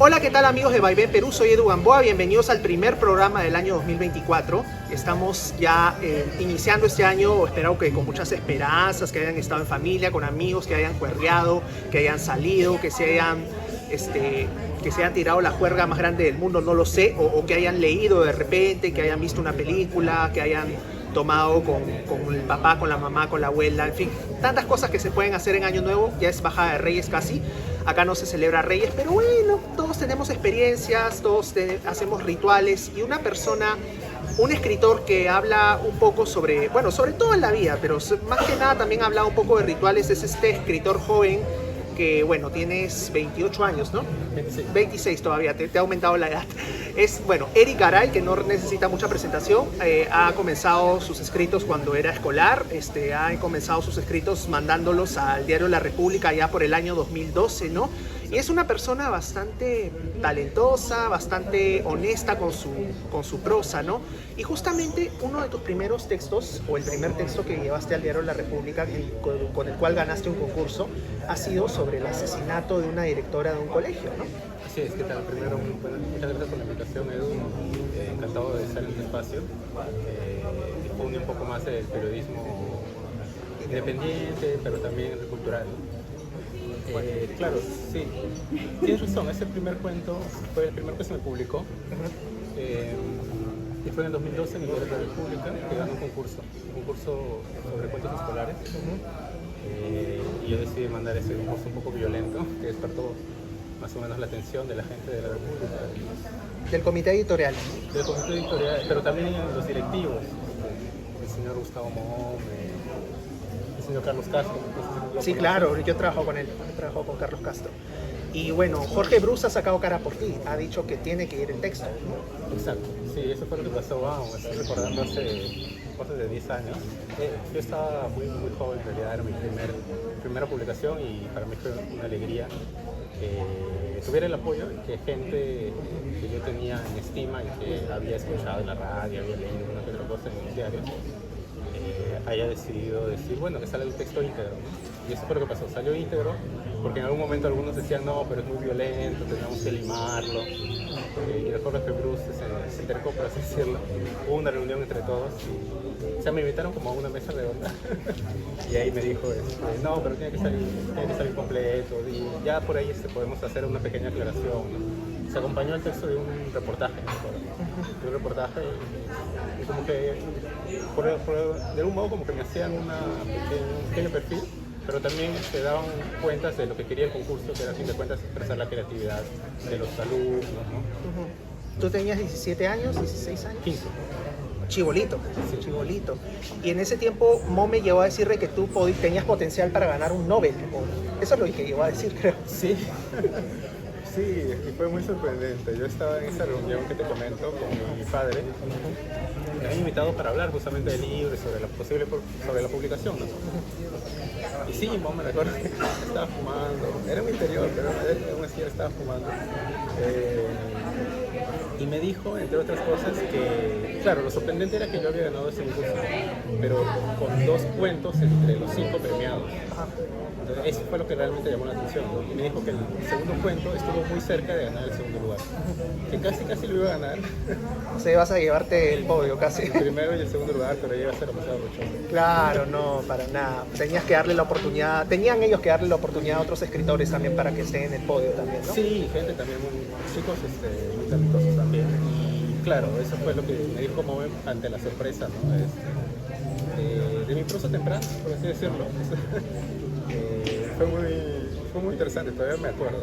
Hola, ¿qué tal amigos de Vaivén Perú? Soy Edu Gamboa, bienvenidos al primer programa del año 2024. Estamos ya iniciando este año, espero que con muchas esperanzas, que hayan estado en familia, con amigos, que hayan cuerdeado, que hayan salido, que se hayan tirado la juerga más grande del mundo, no lo sé, o que hayan leído de repente, que hayan visto una película, que hayan tomado con el papá, con la mamá, con la abuela, en fin, tantas cosas que se pueden hacer en Año Nuevo. Ya es bajada de Reyes casi, acá no se celebra Reyes, pero bueno, todos tenemos experiencias, todos hacemos rituales, y una persona, un escritor que habla un poco sobre, bueno, sobre todo en la vida, pero más que nada también habla un poco de rituales, es este escritor joven que, bueno, tienes 28 años, ¿no? 26. 26 todavía, te ha aumentado la edad. Es, bueno, Eric Garay, que no necesita mucha presentación, ha comenzado sus escritos cuando era escolar, ha comenzado sus escritos mandándolos al diario La República ya por el año 2012, ¿no? Y es una persona bastante talentosa, bastante honesta con su prosa, ¿no? Y justamente uno de tus primeros textos, o el primer texto que llevaste al diario La República, con el cual ganaste un concurso, ha sido sobre el asesinato de una directora de un colegio, ¿no? Así es, ¿qué tal? Primero, muchas gracias por la invitación, Edu. Encantado de estar en tu espacio. Difunde un poco más el periodismo independiente, pero también cultural. Claro, sí, tienes razón, ese primer cuento fue el primer que se me publicó. Y fue en el 2012 en el diario de la República, que ganó un concurso sobre cuentos escolares. Y yo decidí mandar ese concurso un poco violento, que despertó más o menos la atención de la gente de la República. Del comité editorial. Del comité editorial, pero también los directivos. El señor Gustavo Mohom, el señor Carlos Castro. Sí, claro, yo trabajo con él, trabajo con Carlos Castro. Y bueno, Jorge Brus ha sacado cara por ti, ha dicho que tiene que ir el texto, ¿no? Exacto, sí, eso fue lo que pasó, vamos, estoy recordando hace cosas de 10 años. Yo estaba muy joven, en realidad era mi primera publicación, y para mí fue una alegría que tuviera el apoyo, que gente que yo tenía en estima y que había escuchado en la radio, había leído una que otra cosa en los diarios, haya decidido decir, bueno, que sale el texto íntegro, ¿no? Y eso fue lo que pasó, salió íntegro, porque en algún momento algunos decían, no, pero es muy violento, tenemos que limarlo. Y el Jorge Brus se acercó, por así decirlo. Hubo una reunión entre todos, y, o sea, me invitaron como a una mesa redonda. Y ahí me dijo, no, pero tiene que salir completo, y ya por ahí podemos hacer una pequeña aclaración, ¿no? Se acompañó el texto de un reportaje, ¿no? De un reportaje, y como que de algún modo como que me hacían un pequeño perfil, pero también se daban cuenta de lo que quería el concurso, que era a fin de cuentas expresar la creatividad de los alumnos, ¿no? ¿Tú tenías 17 años, 16 años? 15. Chibolito, Sí. chibolito. Y en ese tiempo Mo me llegó a decirle que tú tenías potencial para ganar un Nobel. Eso es lo que llegó a decir, creo. Sí. Sí, y fue muy sorprendente. Yo estaba en esa reunión que te comento con mi padre. Me habían invitado para hablar justamente del libro y sobre la publicación, ¿no? Y sí, me recuerdo que estaba fumando. Era muy interior, pero aún así estaba fumando. Y me dijo, entre otras cosas, que, claro, lo sorprendente era que yo había ganado ese concurso, pero con 2 cuentos entre los 5 premiados. Entonces, eso fue lo que realmente llamó la atención, ¿no? Y me dijo que el segundo cuento estuvo muy cerca de ganar el segundo lugar, que casi lo iba a ganar. O sea, ibas a llevarte el podio casi. El primero y el segundo lugar, pero iba a ser demasiado mucho. Claro, no, para nada. Tenías que darle la oportunidad, tenían ellos que darle la oportunidad a otros escritores también para que estén en el podio también, ¿no? Sí, gente también, chicos muy talentosos también. Y claro, eso fue lo que me dijo como ante la sorpresa, ¿no? De mi prosa temprana, por así decirlo. Fue muy interesante, todavía me acuerdo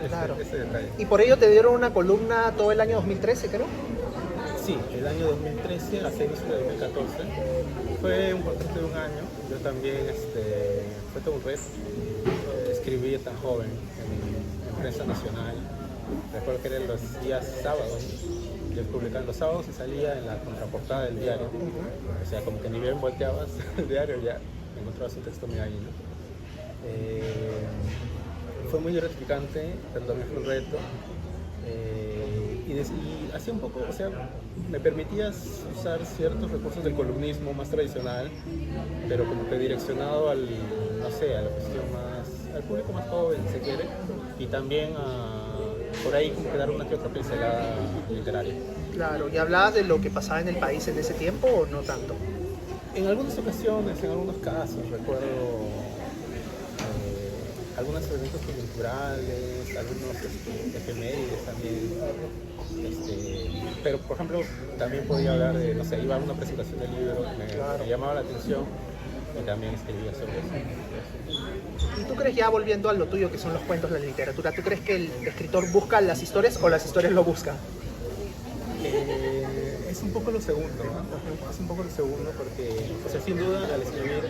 Claro. ese detalle. Y por ello te dieron una columna todo el año 2013, creo. Sí, el año 2013 hasta inicio de 2014 fue un contrato de un año. Yo también, fue todo un reto. Escribí tan joven en prensa nacional. Recuerdo que eran los días sábados. Yo publicaba los sábados y salía en la contraportada del diario. O sea, como que ni bien volteabas el diario, ya encontrabas un texto mío ahí, ¿no? Fue muy gratificante, pero también fue un reto. Y hacía un poco, o sea, me permitía usar ciertos recursos del columnismo más tradicional, pero como que direccionado no sé, a la cuestión más, al público más joven, si se quiere, y también por ahí como que dar una que otra pincelada literaria. Claro, ¿y hablabas de lo que pasaba en el país en ese tiempo o no tanto? En algunas ocasiones, en algunos casos, recuerdo algunos eventos coyunturales, algunos efemérides también. Pero, por ejemplo, también podía hablar de, no sé, iba a una presentación del libro, me llamaba la atención y también escribía sobre eso. ¿Y tú crees, ya volviendo a lo tuyo, que son los cuentos, la literatura, tú crees que el escritor busca las historias o las historias lo buscan? Es un poco lo segundo, ¿no? Es un poco lo segundo porque, o sea, sin duda al escribir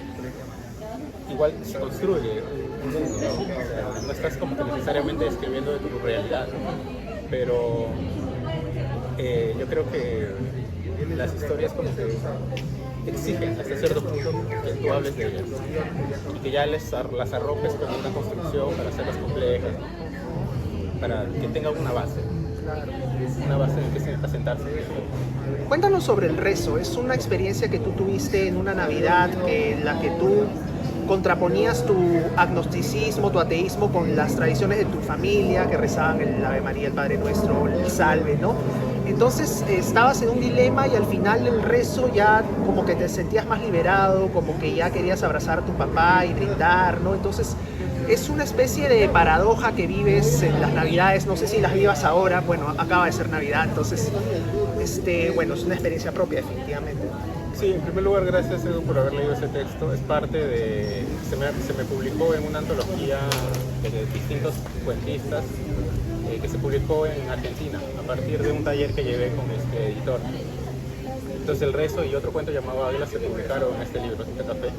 igual se construye un mundo, ¿no? O sea, no estás como que necesariamente escribiendo de tu realidad, pero yo creo que las historias como que exigen hasta cierto punto que tú hables de ellas y que ya las arropes con una construcción para hacerlas complejas, ¿no? Para que tengan una base. Una base en que se asentarse. Cuéntanos sobre el rezo. Es una experiencia que tú tuviste en una Navidad en la que tú contraponías tu agnosticismo, tu ateísmo con las tradiciones de tu familia que rezaban el Ave María, el Padre Nuestro, el Salve, ¿no? Entonces estabas en un dilema y al final del rezo ya como que te sentías más liberado, como que ya querías abrazar a tu papá y brindar, ¿no? Entonces es una especie de paradoja que vives en las Navidades, no sé si las vivas ahora, bueno, acaba de ser Navidad, entonces, bueno, es una experiencia propia definitivamente. Sí, en primer lugar, gracias Edu por haber leído ese texto. Es parte de, se me publicó en una antología de distintos cuentistas que se publicó en Argentina a partir de un taller que llevé con este editor. Entonces el rezo y otro cuento llamado Águila se publicaron en este libro, este café.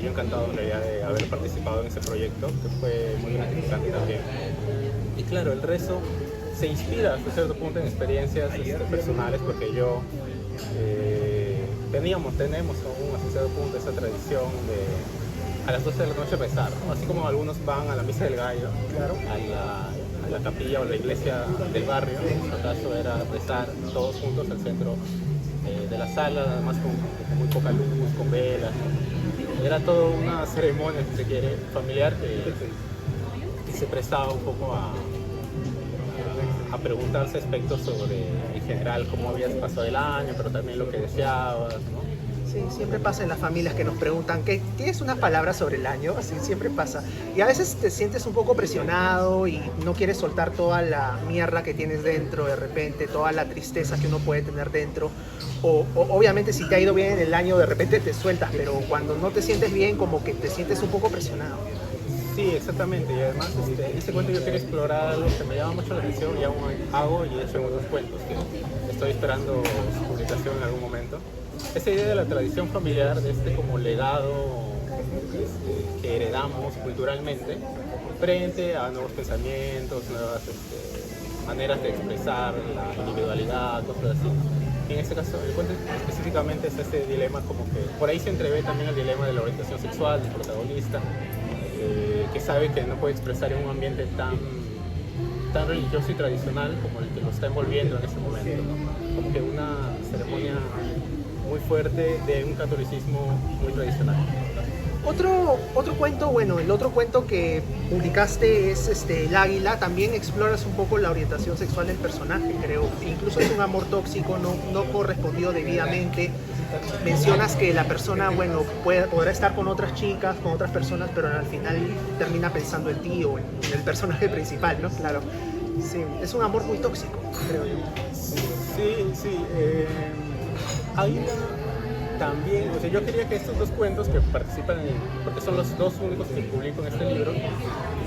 Yo encantado en realidad de haber participado en ese proyecto, que fue muy gratificante también. Y claro, el rezo se inspira hasta cierto punto en experiencias personales, porque yo tenemos aún hasta cierto punto esa tradición de a las 12 de la noche rezar, ¿no? Así como algunos van a la misa del gallo, Claro. a la capilla o la iglesia del barrio, en nuestro caso era rezar todos juntos al centro de la sala, además con muy poca luz, con velas, ¿no? Era toda una ceremonia, si se quiere, familiar que se prestaba un poco a preguntarse aspectos sobre, en general, cómo habías pasado el año, pero también lo que deseabas, ¿no? Sí, siempre pasa en las familias que nos preguntan, ¿tienes unas palabras sobre el año? Así siempre pasa. Y a veces te sientes un poco presionado y no quieres soltar toda la mierda que tienes dentro de repente, toda la tristeza que uno puede tener dentro. O obviamente si te ha ido bien en el año de repente te sueltas, pero cuando no te sientes bien como que te sientes un poco presionado. Sí, exactamente. Y además en este cuento yo quería explorar algo que me llama mucho la atención y aún hago y he hecho en otros cuentos que estoy esperando su publicación en algún momento. Esa idea de la tradición familiar, de este como legado que heredamos culturalmente frente a nuevos pensamientos, nuevas maneras de expresar la individualidad, cosas así. Y en este caso, el cuento específicamente es este dilema, como que por ahí se entrevé también el dilema de la orientación sexual del protagonista, que sabe que no puede expresar en un ambiente tan religioso y tradicional como el que lo está envolviendo en ese momento, ¿no? Como que una ceremonia muy fuerte de un catolicismo muy tradicional. Otro cuento, bueno, el otro cuento que publicaste es El Águila. También exploras un poco la orientación sexual del personaje, creo. Incluso es un amor tóxico, no correspondido debidamente. Mencionas que la persona, bueno, podrá estar con otras chicas, con otras personas, pero al final termina pensando en ti o en el personaje principal, ¿no? Claro. Sí, es un amor muy tóxico, creo yo. Sí. Águila también, o sea, yo quería que estos dos cuentos que participan, porque son los dos únicos que publico en este libro,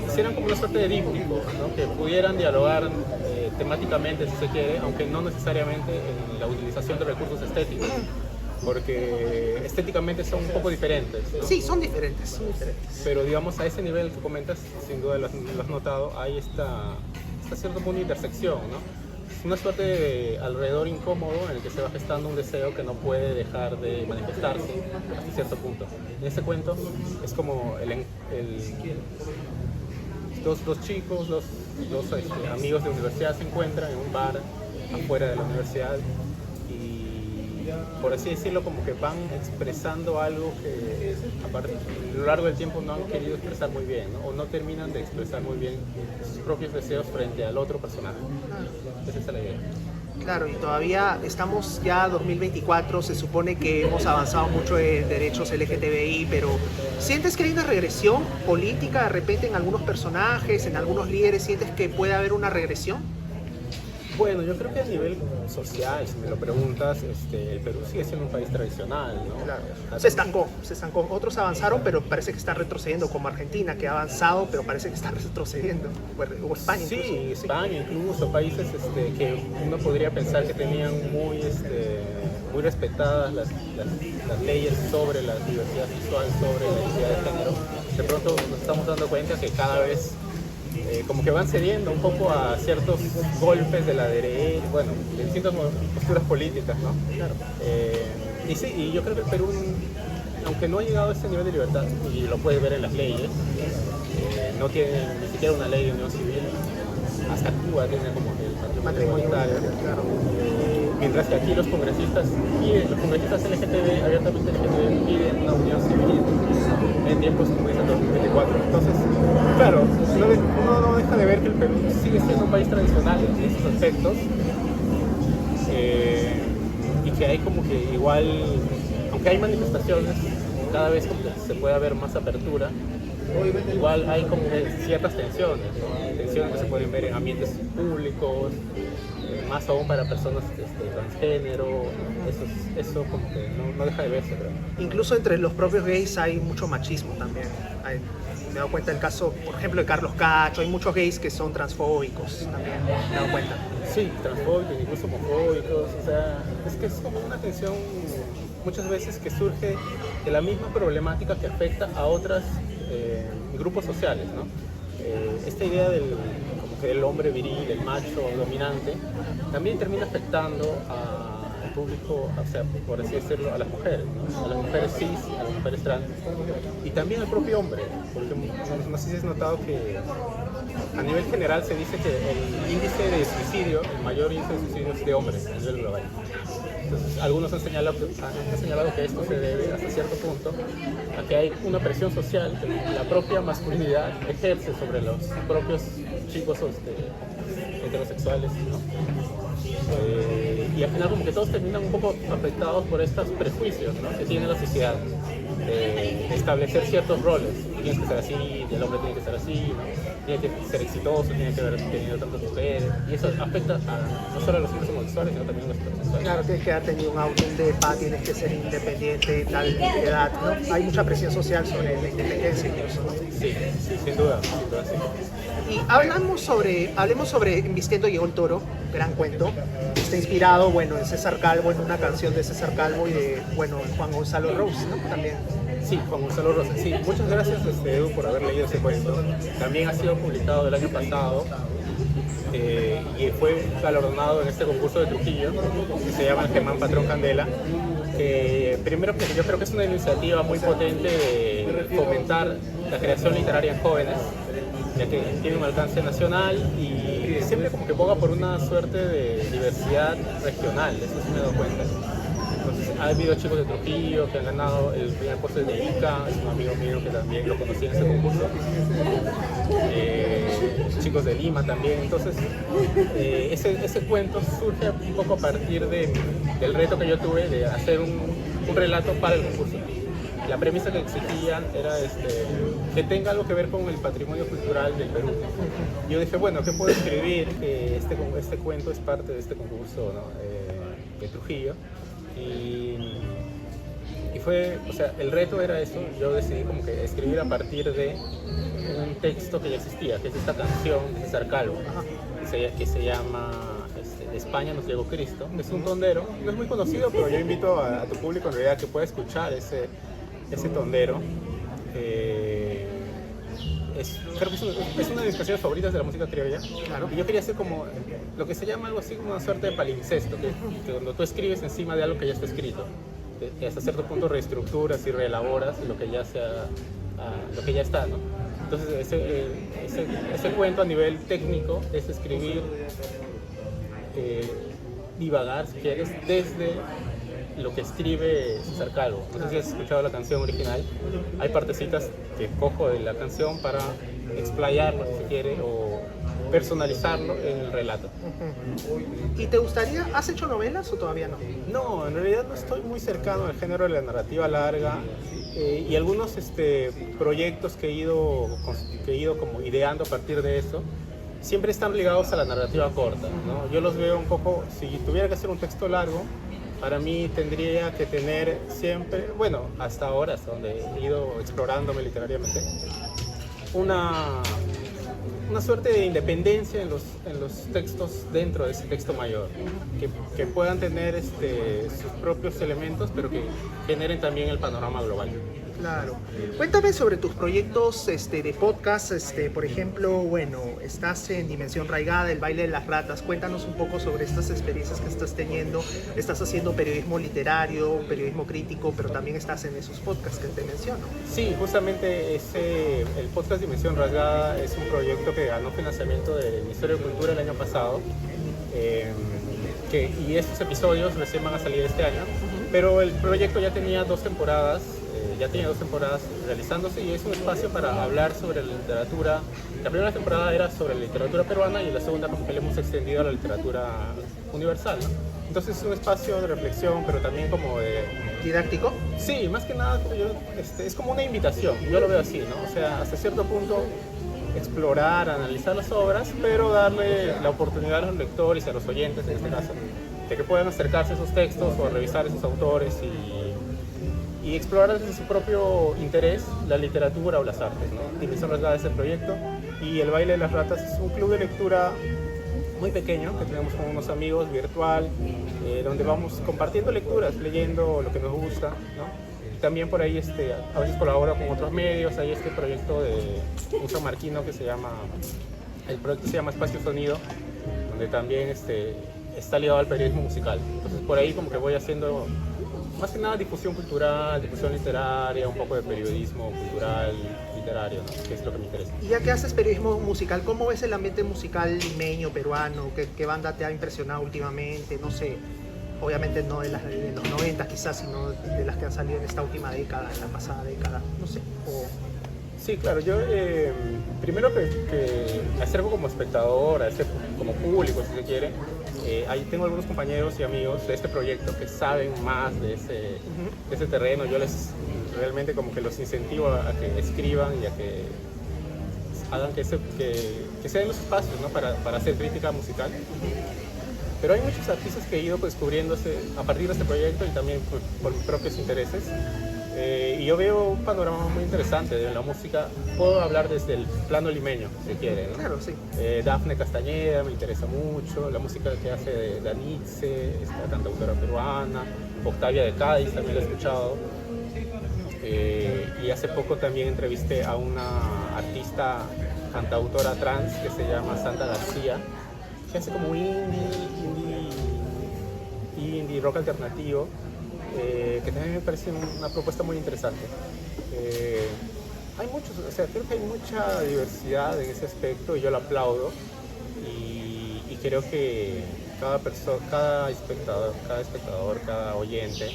hicieran como una suerte de díptico, ¿no? Que pudieran dialogar temáticamente, si se quiere, aunque no necesariamente en la utilización de recursos estéticos, porque estéticamente son un poco diferentes, ¿no? Sí, son diferentes. Pero digamos, a ese nivel que comentas, sin duda lo has notado, hay esta cierto punto de intersección, ¿no? Una suerte de alrededor incómodo en el que se va gestando un deseo que no puede dejar de manifestarse hasta cierto punto. En este cuento es como dos chicos, dos amigos de universidad se encuentran en un bar afuera de la universidad y por así decirlo, como que van expresando algo que a lo largo del tiempo no han querido expresar muy bien, ¿no? O no terminan de expresar muy bien sus propios deseos frente al otro personaje. Esa es la idea. Claro, y todavía estamos ya 2024, se supone que hemos avanzado mucho en derechos LGTBI, pero ¿sientes que hay una regresión política de repente en algunos personajes, en algunos líderes? ¿Sientes que puede haber una regresión? Bueno, yo creo que a nivel social, si me lo preguntas, el Perú sigue siendo un país tradicional, ¿no? Claro. Se estancó. Otros avanzaron, pero parece que están retrocediendo, como Argentina, que ha avanzado, pero parece que está retrocediendo. O España incluso. Sí, España incluso, países que uno podría pensar que tenían muy respetadas las leyes sobre la diversidad sexual, sobre la identidad de género. De pronto nos estamos dando cuenta que cada vez como que van cediendo un poco a ciertos golpes de la derecha, bueno, de distintas posturas políticas, ¿no? Claro. Y sí, y yo creo que el Perú, aunque no ha llegado a ese nivel de libertad, y lo puedes ver en las leyes, no tiene ni siquiera una ley de unión civil, hasta Cuba tiene como que el matrimonio igualitario, claro. Mientras que aquí los congresistas LGTB, abiertamente LGTB, piden una unión civil en tiempos como dicen 2024. Entonces, claro, uno no deja de ver que el Perú sigue siendo un país tradicional en esos aspectos, y que hay como que igual, aunque hay manifestaciones, cada vez como que se puede haber más apertura, igual hay como que ciertas tensiones, ¿no? Tensiones que se pueden ver en ambientes públicos, más aún para personas transgénero, eso como que no deja de verse, creo. Incluso entre los propios gays hay mucho machismo también. Me he dado cuenta del caso, por ejemplo, de Carlos Cacho, hay muchos gays que son transfóbicos también, me he dado cuenta. Sí, transfóbicos, incluso homofóbicos, o sea, es que es como una tensión muchas veces que surge de la misma problemática que afecta a otros grupos sociales, ¿no? Esta idea del hombre viril, el macho dominante, también termina afectando al público, o sea, por así decirlo, a las mujeres, ¿no? A las mujeres cis, a las mujeres trans, y también al propio hombre, porque no sé si has notado que a nivel general se dice que el índice de suicidio, el mayor índice de suicidio es de hombres a nivel global. Entonces, algunos han señalado que esto se debe hasta cierto punto a que hay una presión social que la propia masculinidad ejerce sobre los propios chicos heterosexuales, ¿no? Y al final como que todos terminan un poco afectados por estos prejuicios, ¿no?, que tiene la sociedad de establecer ciertos roles. Tienes que ser así, el hombre tiene que ser así, ¿no? Tiene que ser exitoso, tiene que haber tenido tantas mujeres, y eso afecta no solo a los hombres homosexuales, sino también a los heterosexuales. Claro, tienes que haber tenido un auto, un depa, tienes que ser independiente, tal edad, ¿no? Hay mucha presión social sobre la independencia incluso, ¿no? Sí, sin duda, sí. Y hablemos sobre Vistiendo llegó el toro, gran cuento. Está inspirado, bueno, en César Calvo, en una canción de César Calvo y de, bueno, Juan Gonzalo Rose, ¿no? También. Sí, Juan Gonzalo Rose. Sí, muchas gracias, Edu, por haber leído ese cuento. También ha sido publicado el año pasado y fue galardonado en este concurso de Trujillo, que se llama el Germán Patrón Candela. Primero, que yo creo que es una iniciativa muy potente de fomentar la creación literaria en jóvenes, ya que tiene un alcance nacional y siempre como que boga por una suerte de diversidad regional, eso sí me he dado cuenta. Entonces ha habido chicos de Trujillo que han ganado el primer puesto de Ica, es un amigo mío que también lo conocí en ese concurso, chicos de Lima también. Entonces ese cuento surge un poco a partir del reto que yo tuve de hacer un relato para el concurso. La premisa que exigían era que tenga algo que ver con el patrimonio cultural del Perú. Yo dije, bueno, ¿qué puedo escribir? Que este cuento es parte de este concurso, ¿no?, de Trujillo. Y fue, o sea, el reto era eso. Yo decidí como que escribir a partir de un texto que ya existía, que es esta canción de César Calvo, que se llama De España nos llegó Cristo. Es un tondero, no es muy conocido, pero yo invito a tu público en realidad que pueda escuchar ese tondero. Creo que es una de mis canciones favoritas de la música criolla. Claro. Y yo quería hacer como lo que se llama algo así como una suerte de palimpsesto, que cuando tú escribes encima de algo que ya está escrito, que hasta cierto punto reestructuras y reelaboras lo que ya está, ¿no? Entonces ese cuento a nivel técnico es escribir, divagar, si quieres, desde lo que escribe César Calvo. No sé si has escuchado la canción original. Hay partecitas que cojo de la canción para explayarlo, si se quiere, o personalizarlo en el relato. ¿Y te gustaría, has hecho novelas o todavía no? No, en realidad no estoy muy cercano al género de la narrativa larga, y algunos proyectos que he ido como ideando a partir de eso siempre están ligados a la narrativa corta, ¿no? Yo los veo un poco, si tuviera que hacer un texto largo, para mí tendría que tener siempre, bueno, hasta ahora, hasta donde he ido explorándome literariamente, una suerte de independencia en los textos dentro de ese texto mayor, que puedan tener sus propios elementos, pero que generen también el panorama global. Claro. Cuéntame sobre tus proyectos de podcast, por ejemplo, bueno, estás en Dimensión Raigada, El Baile de las Ratas. Cuéntanos un poco sobre estas experiencias que estás teniendo. Estás haciendo periodismo literario, periodismo crítico, pero también estás en esos podcasts que te menciono. Sí, justamente el podcast Dimensión Rasgada es un proyecto que ganó financiamiento del Ministerio de Cultura el año pasado, y estos episodios recién van a salir este año, pero el proyecto ya tenía dos temporadas realizándose, y es un espacio para hablar sobre la literatura. La primera temporada era sobre la literatura peruana, y la segunda como que le hemos extendido a la literatura universal, ¿no? Entonces es un espacio de reflexión, pero también como de... ¿Didáctico? Sí, más que nada es como una invitación, yo lo veo así, ¿no? O sea, hasta cierto punto explorar, analizar las obras, pero darle la oportunidad a los lectores y a los oyentes, en este caso, de que puedan acercarse a esos textos o a revisar esos autores y explorar desde su propio interés la literatura o las artes, ¿no? Dimensión Rasgada es el proyecto, y El Baile de las Ratas es un club de lectura muy pequeño que tenemos con unos amigos, virtual, donde vamos compartiendo lecturas, leyendo lo que nos gusta, ¿no? También por ahí a veces colaboro con otros medios. Hay este proyecto de un sanmarquino que el proyecto se llama Espacio Sonido, donde también está ligado al periodismo musical. Entonces por ahí como que voy haciendo más que nada difusión cultural, difusión literaria, un poco de periodismo cultural, literario, ¿no? Que es lo que me interesa. Y ya que haces periodismo musical, ¿cómo ves el ambiente musical limeño, peruano? ¿Qué banda te ha impresionado últimamente? No sé, obviamente no de los 90 quizás, sino de las que han salido en esta última década, en la pasada década, no sé. Sí, claro, yo primero que me acerco como espectador, como público, si se quiere. Ahí tengo algunos compañeros y amigos de este proyecto que saben más de ese terreno. Yo realmente como que los incentivo a que escriban y a que hagan que se den los espacios, ¿no? para hacer crítica musical. Pero hay muchos artistas que he ido descubriéndose a partir de este proyecto y también por mis propios intereses. Y yo veo un panorama muy interesante de la música. Puedo hablar desde el plano limeño, si quiere, ¿no? Claro, sí. Dafne Castañeda me interesa mucho, la música que hace Danitze, esta cantautora peruana, Octavia de Cádiz también la he escuchado. Y hace poco también entrevisté a una artista cantautora trans que se llama Santa García, que hace como indie rock alternativo, que también me parece una propuesta muy interesante. Hay muchos, o sea, creo que hay mucha diversidad en ese aspecto y yo lo aplaudo, y creo que cada espectador, cada oyente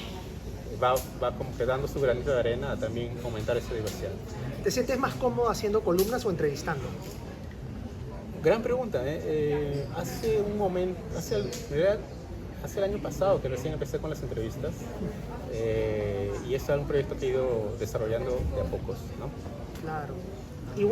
va como que dando su granito de arena a también fomentar esa diversidad. ¿Te sientes más cómodo haciendo columnas o entrevistando? Gran pregunta, ¿eh? Hace un momento, hace el año pasado que recién empecé con las entrevistas, y es un proyecto que he ido desarrollando de a pocos, ¿no? Claro. Y